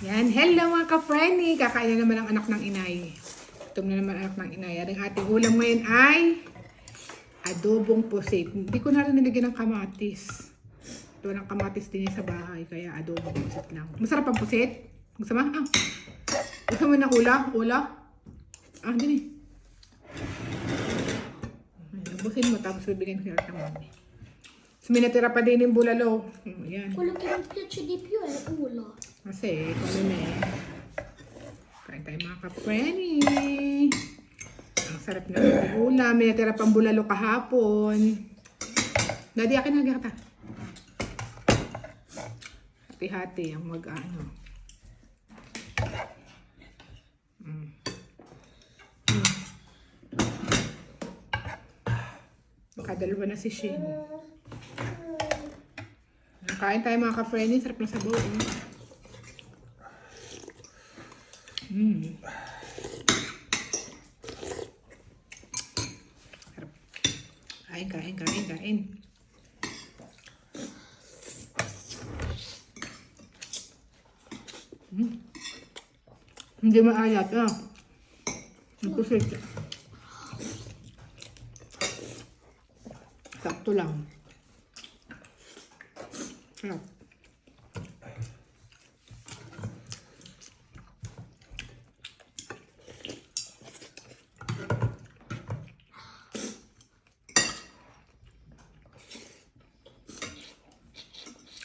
Yan, hello mga ka-friendly. Kakain na naman ang anak ng inay. Ito na naman anak ng inay. Ang ating ulam ngayon ay adobong pusit. Hindi ko na rin nilagyan ng kamatis. Ito ng kamatis din sa bahay. Kaya adobong pusit lang. Masarap ang pusit. Gusto mo? Gusto mo ng ula? Ula? Hindi. Busin mo tapos bibigyan ko ng mami. So, may natira pa din yung bulalo. Yan. Quello che non piace di più è ulo. Kasi, kung kain tayo mga ka-friendly. Ang sarap na ng ulam. May natira pang bulalo kahapon. Daddy, akin na kita. Hati-hati ang mag-ano. Makadalawa na si Shin. Kain tayo mga ka-friendly. Sarap na sabaw. Kain. Hindi maayat, Nagpusit. Sakto lang. Sarap.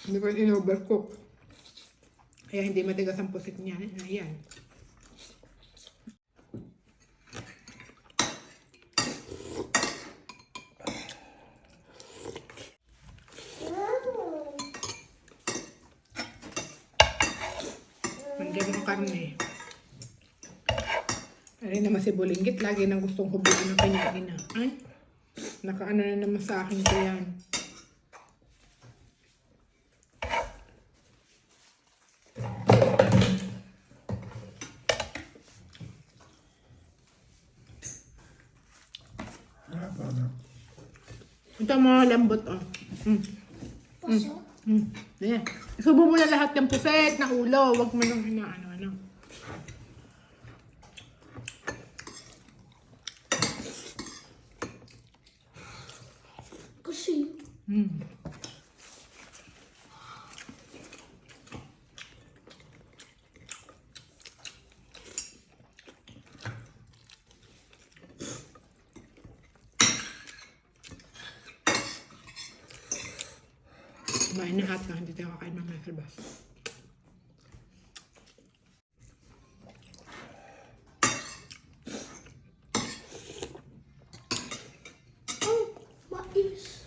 Hindi ko in-overcook. Kaya hindi matigas ang pusit niya. Ayan. Nandiyan ang karne. Ay naman si Bulinggit. Lagi nang gustong hubugin ng kanyang ina. Ay, nakaano na naman sa akin ko yan. Ito mga lambot, Posso? Ayan. Isubo mo na lahat ng puset na ulo. Huwag mo nang ano. Così. Kumain na at na. Hindi tayo kakain mamaya sa labas. Mais.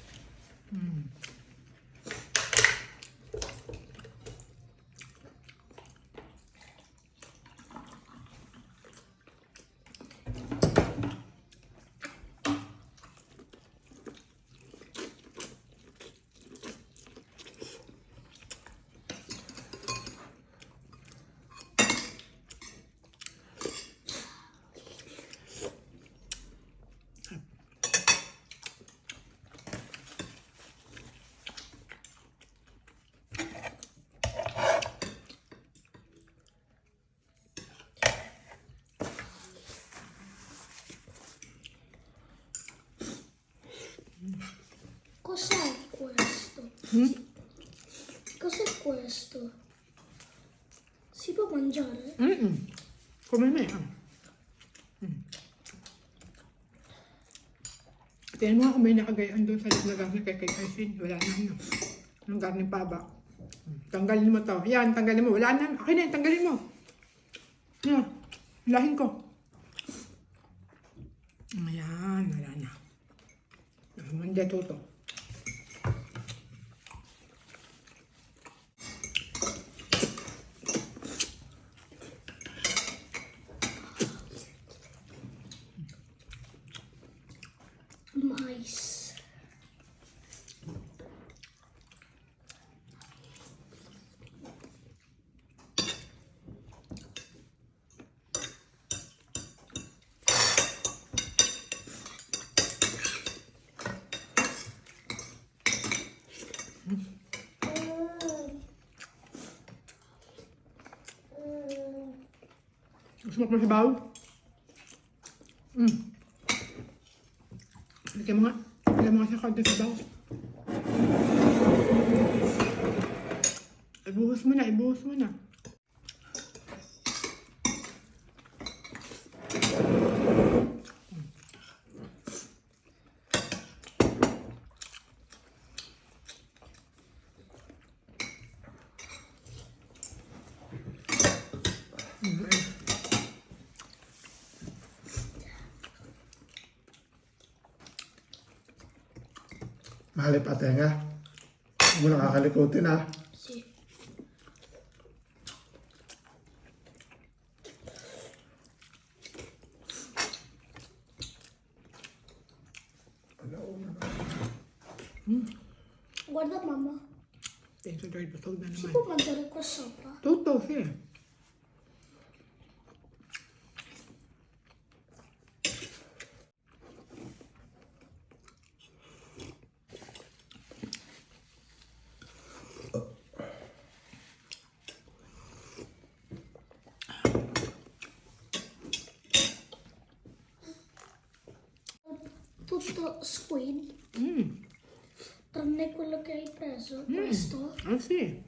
Cos'è questo? Cos'è questo? Si può mangiare? Come me, Tingnan mo kung may nakagayaan doon sa laglag na kay Kaisin. Wala na. Anong garning paba. Tanggalin mo to. Yan, tanggalin mo. Wala na. Okay na, tanggalin mo. Yan. Lahin ko. Ayan, wala na. Manja toto. Mais. Gusto mo pa sabaw? Lagyan mo nga. Lagyan mo nga sa konti sabaw. Ibuhos mo na, ibuhos mo na. Mahalip ate nga. Huwag mo nakakalikutin ha. Si. Guarda mamma, Penso dahil busog na si naman. può mangiare qua sopra? Tutto, sì. Tutto squid, Mm. tranne quello che hai preso, questo. Ah, sì.